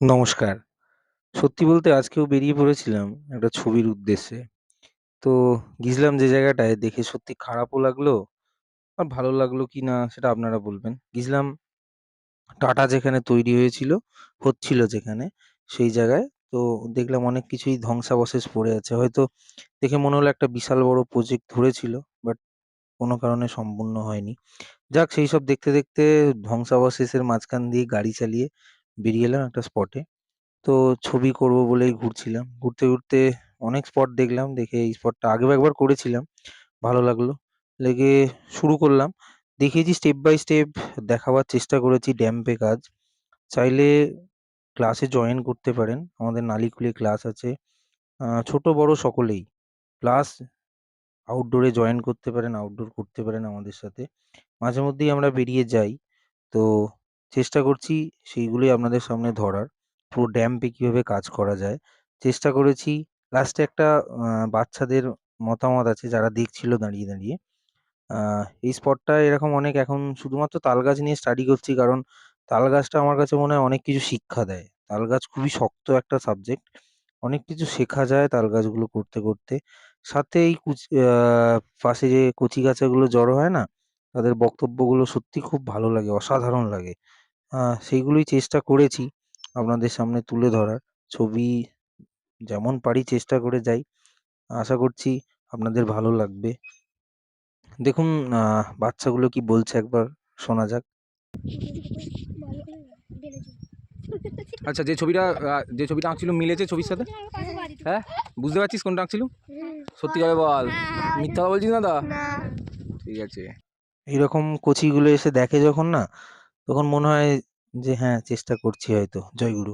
নমস্কার। সত্যি বলতে আজকেও বেরিয়ে পড়েছিলাম একটা ছবির উদ্দেশ্যে। তো গিয়েছিলাম যে জায়গাটায় দেখে সত্যি খারাপও লাগলো আর ভালো লাগলো কিনা সেটা আপনারা বলবেন। গেছিলাম টাটা যেখানে তৈরি হয়েছিল, হচ্ছিল যেখানে সেই জায়গায়। তো দেখলাম অনেক কিছুই ধ্বংসাবশেষ পড়ে আছে। হয়তো দেখে মনে হলো একটা বিশাল বড় প্রজেক্ট ধরেছিল, বাট কোনো কারণে সম্পূর্ণ হয়নি। যাক সেইসব দেখতে, দেখতে ধ্বংসাবশেষের মাঝখান দিয়ে গাড়ি চালিয়ে বেরিয়ে এলাম একটা স্পটে। তো ছবি করব বলেই ঘুরছিলাম। ঘুরতে, ঘুরতে অনেক স্পট দেখলাম। দেখে এই স্পটটা আগেও একবার করেছিলাম। ভালো লাগলো। লেগে শুরু করলাম। দেখিয়েছি স্টেপ বাই স্টেপ দেখাবার চেষ্টা করেছি ড্যাম্পে কাজ। চাইলে ক্লাসে জয়েন করতে পারেন। আমাদের নালিকুলে ক্লাস আছে। ছোট বড় সকলেই। প্লাস আউটডোরে জয়েন করতে পারেন, আউটডোর করতে পারেন আমাদের সাথে। মাঝে মধ্যেই আমরা বেরিয়ে যাই। তো চেষ্টা করছি সেইগুলোই আপনাদের সামনে ধরার। পুরো ড্যাম্পে কিভাবে কাজ করা যায়। চেষ্টা করেছি। লাস্টে একটা বাচ্চাদের মতামত আছে যারা দেখছিল দাঁড়িয়ে, দাঁড়িয়ে। আ এই স্পটটায় এরকম অনেক এখন শুধুমাত্র তালগাছ নিয়ে স্টাডি করছি কারণ তালগাছটা আমার কাছে মনে হয় অনেক কিছু শিক্ষা দেয়। তালগাছ খুবই শক্ত একটা সাবজেক্ট। অনেক কিছু শেখা যায় তালগাছগুলো করতে, করতে। সাথে এই পাশে যে কচিকাঁচাগুলো জড়ো হয় না? তাদের বক্তব্যগুলো সত্যি খুব ভালো লাগে, অসাধারণ লাগে। আ সেইগুলোই চেষ্টা করেছি আপনাদের সামনে তুলে ধরার। ছবি যেমন পারি চেষ্টা করে যাই। আশা করছি আপনাদের ভালো লাগবে। দেখুন বাচ্চাগুলো কি বলছে একবার শোনা যাক। আচ্ছা, যে ছবিটা আঁকছিলুম মিলেছে ছবির সাথে? হ্যাঁ? বুঝতে পারছিস কোনটা আঁকছিলুম? সত্যি করে বল। মিথ্যা কথা বলছিস না তো? ঠিক আছে। এইরকম কচিগুলো এসে দেখে যখন না, তখন মনে হয় যে হ্যাঁ, চেষ্টা করছি হয়তো। জয় গুরু।